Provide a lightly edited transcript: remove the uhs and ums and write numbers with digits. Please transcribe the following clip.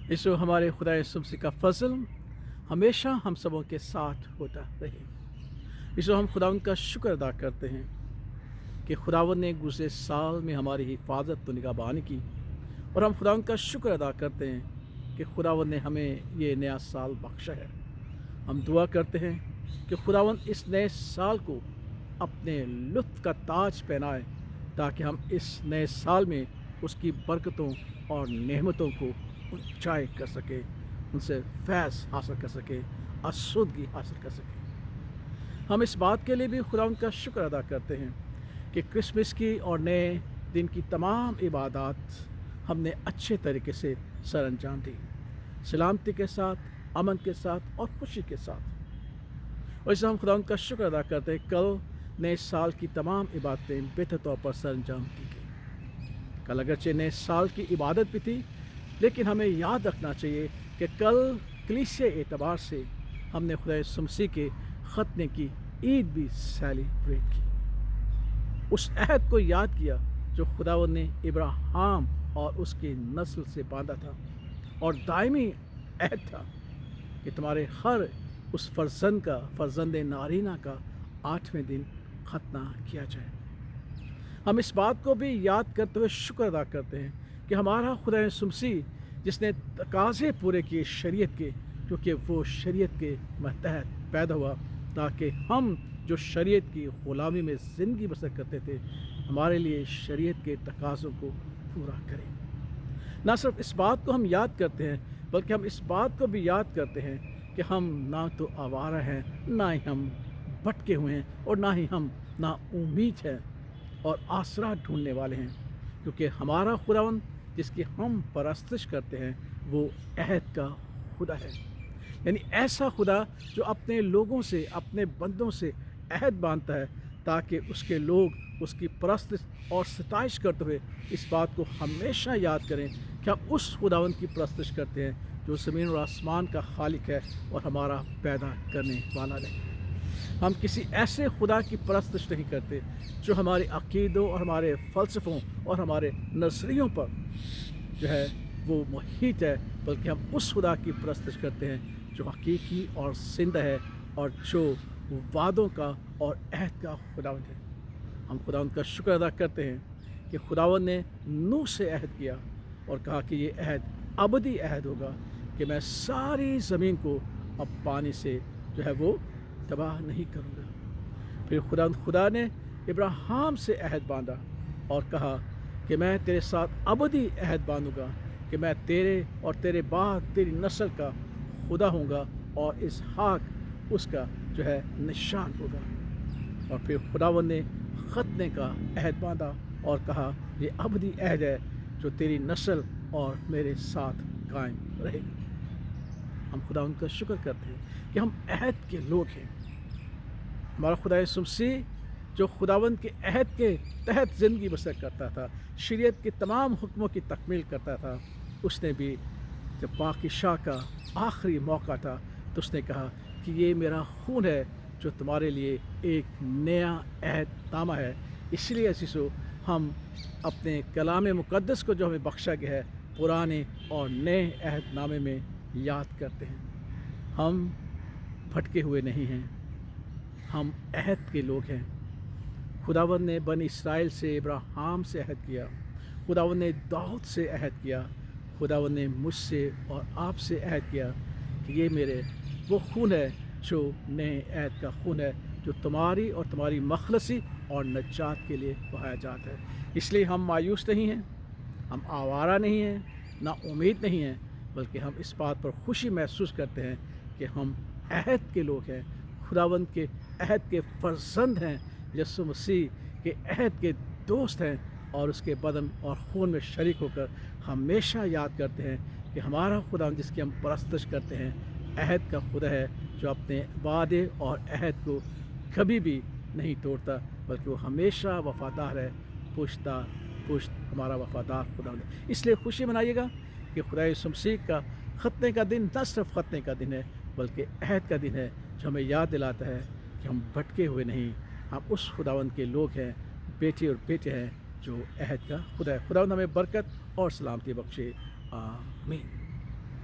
इसो हमारे खुदा यीशु मसीह का फजल हमेशा हम सबों के साथ होता रहे। इसो हम खुदावंद का शुक्र अदा करते हैं कि खुदावंद ने गुज़रे साल में हमारी हिफाजत तो निगहबानी की, और हम खुदावंद का शुक्र अदा करते हैं कि खुदावंद ने हमें ये नया साल बख्शा है। हम दुआ करते हैं कि खुदावंद इस नए साल को अपने लुत्फ़ का ताज पहनाए, ताकि हम इस नए साल में उसकी बरकतों और नेमतों को ऊंचाई कर सके, उनसे फैज़ हासिल कर सके, आसूदगी हासिल कर सके। हम इस बात के लिए भी खुदावंद का शुक्र अदा करते हैं कि क्रिसमस की और नए दिन की तमाम इबादत हमने अच्छे तरीके से सर अंजाम दी, सलामती के साथ, अमन के साथ और खुशी के साथ। और इससे हम खुदावंद का शुक्र अदा करते हैं कल नए साल की तमाम इबादतें बेहतर तौर पर सर अंजाम दी गई। कल अगरचे नए साल की इबादत भी थी, लेकिन हमें याद रखना चाहिए कि कल कलीसिया एतबार से हमने खुदा यीशु मसीह के ख़त्ने की ईद भी सेलिब्रेट की। उस अहद को याद किया जो खुदावंद ने इब्राहिम और उसकी नस्ल से बांधा था, और दायमी अहद था कि तुम्हारे हर उस फर्जंद नारीना का 8वें दिन खतना किया जाए। हम इस बात को भी याद करते हुए शुक्र अदा करते हैं कि हमारा खुदा यीशु मसीह जिसने तकाज़े पूरे किए शरीयत के, क्योंकि वो शरीयत के मतहत पैदा हुआ ताकि हम जो शरीयत की ग़ुलामी में ज़िंदगी बसर करते थे, हमारे लिए शरीयत के तकाज़ों को पूरा करें। ना सिर्फ इस बात को हम याद करते हैं, बल्कि हम इस बात को भी याद करते हैं कि हम ना तो आवारा हैं, ना ही हम भटके हुए हैं, और ना ही हम ना उम्मीद है और आसरा ढूंढने वाले हैं, क्योंकि हमारा खुदावंद जिसकी हम परस्तिश करते हैं वो अहद का खुदा है। यानी ऐसा खुदा जो अपने लोगों से, अपने बंदों से अहद बांधता है, ताकि उसके लोग उसकी परस्तिश और सताइश करते हुए इस बात को हमेशा याद करें कि हम उस खुदावंद की परस्तिश करते हैं जो ज़मीन और आसमान का खालिक है और हमारा पैदा करने वाला नहीं। हम किसी ऐसे खुदा की परस्तिश नहीं करते जो हमारे अक़ीदों और हमारे फ़लसफ़ों और हमारे नज़रियों पर जो है वो मुहित है, बल्कि हम उस खुदा की परस्तिश करते हैं जो हकीकी और ज़िंदा है, और जो वादों का और अहद का खुदावंद है। हम खुदावंद का शुक्र अदा करते हैं कि खुदावंद ने नूह से अहद किया और कहा कि ये अहद अबदी अहद होगा कि मैं सारी ज़मीन को अब पानी से जो है वो तबाह नहीं करूँगा। फिर खुदा ने इब्राहिम से अहद बांधा और कहा कि मैं तेरे साथ अबदी अहद बांधूँगा कि मैं तेरे और तेरे बाद तेरी नस्ल का खुदा होऊंगा, और इसहाक उसका जो है निशान होगा। और फिर खुदावंद ने ख़त्ने का अहद बांधा और कहा ये अबदी अहद है जो तेरी नस्ल और मेरे साथ कायम रहेगा। हम खुदावंद का शुक्र करते हैं कि हम अहद के लोग हैं। हमारा खुदा यीशु मसीह जो खुदावंद के अहद के तहत ज़िंदगी बसर करता था, शरीयत के तमाम हुक्मों की तकमील करता था, उसने भी जब पाकीशाह का आखिरी मौका था तो उसने कहा कि ये मेरा खून है जो तुम्हारे लिए एक नया अहद नामा है। इसलिए अज़ीज़ों, हम अपने कलाम मुक़द्दस को जो हमें बख्शा गया है पुराने और नए अहद नामे में याद करते हैं। हम भटके हुए नहीं हैं, हम अहद के लोग हैं। खुदावंद ने बनी इस्राएल से इब्राहिम से अहद किया, खुदावंद ने दाऊद से अहद किया, खुदावंद ने मुझसे और आपसे अहद किया कि ये मेरे वो खून है जो नए अहद का खून है, जो तुम्हारी और तुम्हारी मखलसी और नजात के लिए बहाया जाता है। इसलिए हम मायूस नहीं हैं, हम आवारा नहीं हैं, ना उम्मीद नहीं हैं, बल्कि हम इस बात पर खुशी महसूस करते हैं कि हम अहद के लोग हैं, खुदावंद के अहद के फर्जंद हैं, यीशु मसीह के अहद के दोस्त हैं, और उसके बदन और खून में शरीक होकर हमेशा याद करते हैं कि हमारा खुदा जिसकी हम परस्तिश करते हैं अहद का खुदा है, जो अपने वादे और अहद को कभी भी नहीं तोड़ता, बल्कि वो हमेशा वफ़ादार है, पुश्त हमारा वफ़ादार खुदा है। इसलिए खुशी मनाइएगा कि खुदा यीशु मसीह का ख़त्ने का दिन न सिर्फ ख़त्ने का दिन है, बल्कि अहद का दिन है, जो हमें याद दिलाता है कि हम भटके हुए नहीं, हम उस खुदावंद के लोग हैं, बेटे और बेटे हैं जो अहद का खुदा है। खुदावंद हमें बरकत और सलामती बख्शे। आमीन।